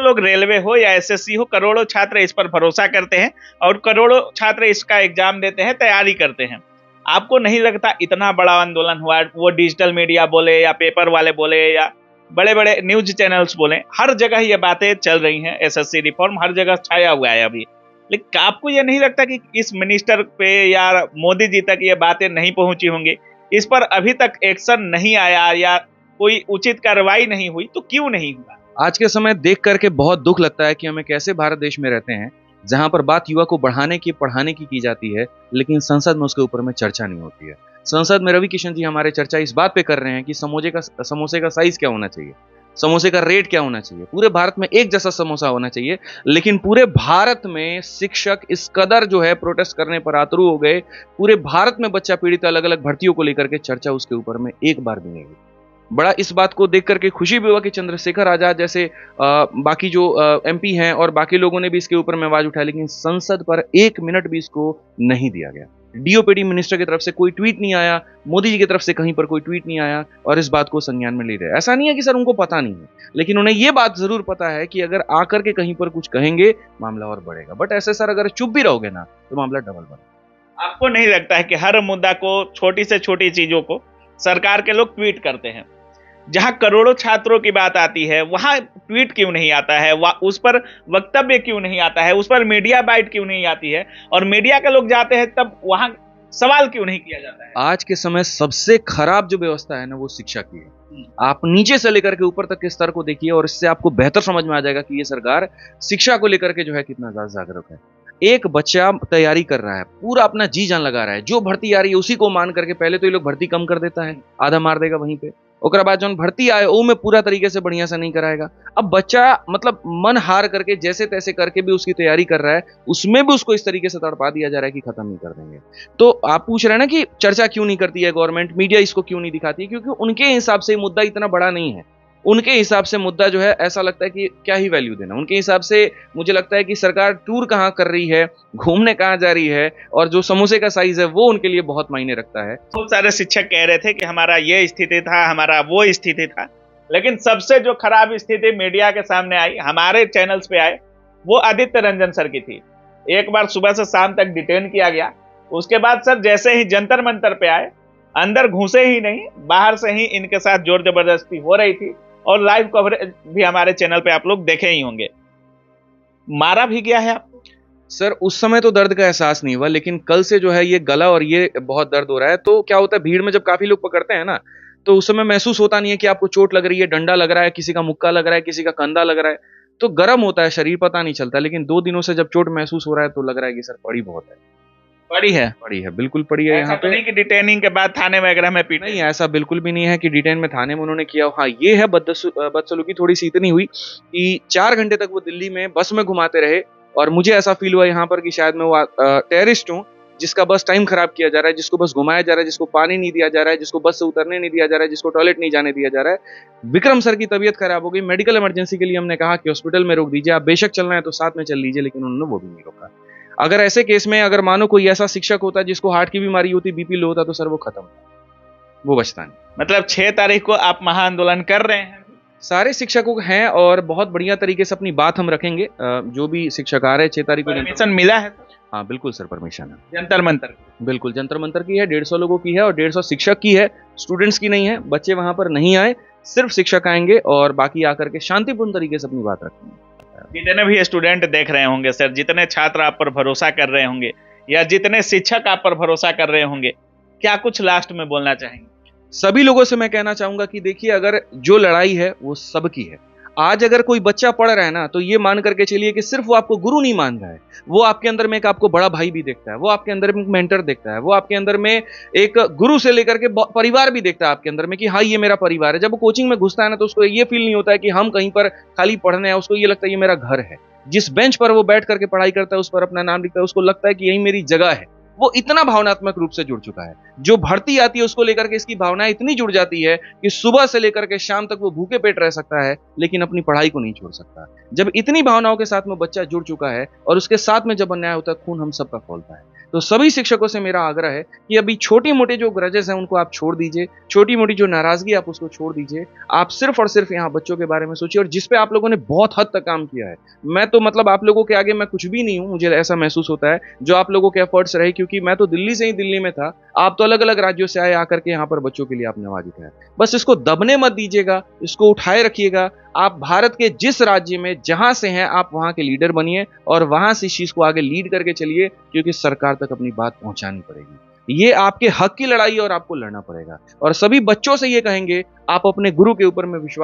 लोग रेलवे हो या एसएससी हो, करोड़ों छात्र इस पर भरोसा करते हैं और करोड़ों छात्र इसका एग्जाम देते हैं, तैयारी करते हैं। आपको नहीं लगता इतना बड़ा आंदोलन हुआ, वो डिजिटल मीडिया बोले या पेपर वाले बोले या बड़े बड़े न्यूज चैनल्स बोले, हर जगह ये बातें चल रही हैं, एसएससी रिफॉर्म हर जगह छाया हुआ है अभी। लेकिन आपको ये नहीं लगता कि इस मिनिस्टर पे या मोदी जी तक ये बातें नहीं पहुंची होंगी, इस पर अभी तक एक्शन नहीं आया या कोई उचित कार्रवाई नहीं हुई, तो क्यों नहीं हुआ? आज के समय देख करके बहुत दुख लगता है कि हम एक ऐसे भारत देश में रहते हैं जहां पर बात युवा को बढ़ाने की पढ़ाने की जाती है, लेकिन संसद में उसके ऊपर में चर्चा नहीं होती है। संसद में रवि किशन जी हमारे चर्चा इस बात पे कर रहे हैं कि समोसे का साइज क्या होना चाहिए, समोसे का रेट क्या होना चाहिए। पूरे भारत में एक जैसा समोसा होना चाहिए, लेकिन पूरे भारत में शिक्षक इस कदर जो है प्रोटेस्ट करने पर आतुर हो गए, पूरे भारत में बच्चा पीड़ित अलग अलग भर्तियों को लेकर के चर्चा उसके ऊपर में एक बार भी नहीं हुई। बड़ा इस बात को देख करके खुशी भी हुआ कि चंद्रशेखर आजाद जैसे बाकी जो एमपी हैं और बाकी लोगों ने भी इसके ऊपर में आवाज उठाई, लेकिन संसद पर 1 मिनट भी इसको नहीं दिया गया। डीओपीडी मिनिस्टर की तरफ से कोई ट्वीट नहीं आया, मोदी जी की तरफ से कहीं पर कोई ट्वीट नहीं आया और इस बात को संज्ञान में ले रहे। ऐसा नहीं है कि सर उनको पता नहीं है, लेकिन उन्हें यह बात जरूर पता है कि अगर आकर के कहीं पर कुछ कहेंगे मामला और बढ़ेगा। बट ऐसे सर अगर चुप भी रहोगे ना तो मामला डबल बढ़ेगा। आपको नहीं लगता है कि हर मुद्दा को, छोटी से छोटी चीजों को सरकार के लोग ट्वीट करते हैं? जहां करोड़ों छात्रों की बात आती है वहां ट्वीट क्यों नहीं आता है, उस पर वक्तव्य क्यों नहीं आता है, उस पर मीडिया बाइट क्यों नहीं आती है, और मीडिया के लोग जाते हैं तब वहां सवाल क्यों नहीं किया जाता है? आज के समय सबसे खराब जो व्यवस्था है ना वो शिक्षा की है। आप नीचे से लेकर के ऊपर तक के स्तर को देखिए और इससे आपको बेहतर समझ में आ जाएगा कि ये सरकार शिक्षा को लेकर के जो है कितना ज्यादा जागरूक है। एक बच्चा तैयारी कर रहा है, पूरा अपना जी जान लगा रहा है, जो भर्ती आ रही है उसी को मान करके पहले तो ये लोग भर्ती कम कर देता है, आधा मार देगा वहीं पे, ओकरा बाद जो भर्ती आए वो में पूरा तरीके से बढ़िया से नहीं कराएगा। अब बच्चा मतलब मन हार करके जैसे तैसे करके भी उसकी तैयारी कर रहा है, उसमें भी उसको इस तरीके से तड़पा दिया जा रहा है कि खत्म नहीं कर देंगे। तो आप पूछ रहे हैं ना कि चर्चा क्यों नहीं करती है गवर्नमेंट, मीडिया इसको क्यों नहीं दिखाती है? क्योंकि उनके हिसाब से मुद्दा इतना बड़ा नहीं है। उनके हिसाब से मुद्दा जो है ऐसा लगता है कि क्या ही वैल्यू देना। उनके हिसाब से मुझे लगता है कि सरकार टूर कहाँ कर रही है, घूमने कहाँ जा रही है, और जो समोसे का साइज है वो उनके लिए बहुत मायने रखता है। बहुत सारे शिक्षक कह रहे थे कि हमारा ये स्थिति था, हमारा वो स्थिति था, लेकिन सबसे जो खराब स्थिति मीडिया के सामने आई, हमारे चैनल्स पे आए, वो आदित्य रंजन सर की थी। एक बार सुबह से शाम तक डिटेन किया गया, उसके बाद सर जैसे ही जंतर मंतर पे आए, अंदर घुसे ही नहीं, बाहर से ही इनके साथ जोर जबरदस्ती हो रही थी, और लाइव कवरेज भी हमारे चैनल पे आप लोग देखे ही होंगे। मारा भी गया है आपको? सर उस समय तो दर्द का एहसास नहीं हुआ, लेकिन कल से जो है ये गला और ये बहुत दर्द हो रहा है। तो क्या होता है, भीड़ में जब काफी लोग पकड़ते हैं ना तो उस समय महसूस होता नहीं है कि आपको चोट लग रही है, डंडा लग रहा है, किसी का मुक्का लग रहा है, किसी का कंधा लग रहा है, तो गर्म होता है शरीर, पता नहीं चलता। लेकिन 2 दिनों से जब चोट महसूस हो रहा है तो लग रहा है कि सर पड़ी बहुत है। पड़ी है? पड़ी है, बिल्कुल पड़ी है। यहाँ तो नहीं कि डिटेनिंग के बाद थाने वगैरह में पीटे? नहीं, ऐसा बिल्कुल भी नहीं है कि डिटेन में थाने में उन्होंने किया। हाँ, ये है बदसलूकी थोड़ी सी इतनी हुई कि 4 घंटे तक वो दिल्ली में बस में घुमाते रहे, और मुझे ऐसा फील हुआ यहाँ पर कि शायद मैं वो टेररिस्ट हूँ जिसका बस टाइम खराब किया जा रहा है, जिसको बस घुमाया जा रहा है, जिसको पानी नहीं दिया जा रहा है, जिसको बस से उतरने नहीं दिया जा रहा है, जिसको टॉयलेट नहीं जाने दिया जा रहा है। विक्रम सर की तबीयत खराब हो गई, मेडिकल इमरजेंसी के लिए हमने कहा कि हॉस्पिटल में रोक दीजिए, आप बेशक चलना है तो साथ में चल लीजिए, लेकिन उन्होंने वो भी नहीं रोका। अगर ऐसे केस में अगर मानो कोई ऐसा शिक्षक होता जिसको हार्ट की बीमारी होती, बीपी लो होता, तो सर वो खत्म, वो बचता नहीं। मतलब 6 तारीख को आप महाआंदोलन कर रहे हैं? सारे शिक्षकों हैं और बहुत बढ़िया तरीके से अपनी बात हम रखेंगे। जो भी शिक्षक आ रहे हैं 6 तारीख को। परमिशन मिला है? हाँ बिल्कुल सर, परमिशन है। जंतर मंतर? बिल्कुल, जंतर मंतर की है, 150 लोगों की है और 150 शिक्षक की है, स्टूडेंट्स की नहीं है। बच्चे वहां पर नहीं आए, सिर्फ शिक्षक आएंगे और बाकी आकर के शांतिपूर्ण तरीके से अपनी बात रखेंगे। जितने भी स्टूडेंट देख रहे होंगे सर, जितने छात्र आप पर भरोसा कर रहे होंगे या जितने शिक्षक आप पर भरोसा कर रहे होंगे, क्या कुछ लास्ट में बोलना चाहेंगे? सभी लोगों से मैं कहना चाहूंगा कि देखिए, अगर जो लड़ाई है वो सबकी है। आज अगर कोई बच्चा पढ़ रहा है ना, तो ये मान करके चलिए कि सिर्फ वो आपको गुरु नहीं मान रहा है, वो आपके अंदर में एक आपको बड़ा भाई भी देखता है, वो आपके अंदर में एक मेंटर देखता है, वो आपके अंदर में एक गुरु से लेकर के परिवार भी देखता है आपके अंदर में कि हाँ ये मेरा परिवार है। जब वो कोचिंग में घुसता है ना तो उसको ये फील नहीं होता है कि हम कहीं पर खाली पढ़ने हैं, उसको ये लगता है ये मेरा घर है। जिस बेंच पर वो बैठ करके पढ़ाई करता है, उस पर अपना नाम लिखता है, उसको लगता है कि यही मेरी जगह है। वो इतना भावनात्मक रूप से जुड़ चुका है। जो भर्ती आती है उसको लेकर के इसकी भावनाएं इतनी जुड़ जाती है कि सुबह से लेकर के शाम तक वो भूखे पेट रह सकता है, लेकिन अपनी पढ़ाई को नहीं छोड़ सकता। जब इतनी भावनाओं के साथ में बच्चा जुड़ चुका है और उसके साथ में जब अन्याय होता है, खून हम सबका खौलता है। तो सभी शिक्षकों से मेरा आग्रह है कि अभी छोटी-मोटी जो ग्रजेस हैं उनको आप छोड़ दीजिए, छोटी-मोटी जो नाराज़गी आप उसको छोड़ दीजिए। आप सिर्फ़ और सिर्फ़ यहाँ बच्चों के बारे में सोचिए और जिस पे आप लोगों ने बहुत हद तक काम किया है। मैं तो मतलब आप लोगों के आगे मैं कुछ भी नहीं हूँ, मुझे ऐसा महसूस होता है, जो आप लोगों के एफ़र्ट्स रहे क्योंकि मैं तो दिल्ली से ही दिल्ली में था। आप तो अलग-अलग राज्यों से आए, आकर के यहाँ पर बच्चों के लिए आपने आवाज़ उठाया। बस इसको दबने मत दीजिएगा, इसको उठाए रखिएगा। आप भारत के जिस राज्य में जहाँ से हैं, आप वहाँ के लीडर बनिए और वहाँ से इस चीज़ को आगे लीड करके चलिए क्योंकि सरकार तक अपनी बात पहुँचानी पड़ेगी। ये आपके हक की लड़ाई है और आपको लड़ना पड़ेगा और सभी बच्चों से ये कहेंगे, आप अपने गुरु के ऊपर में विश्वास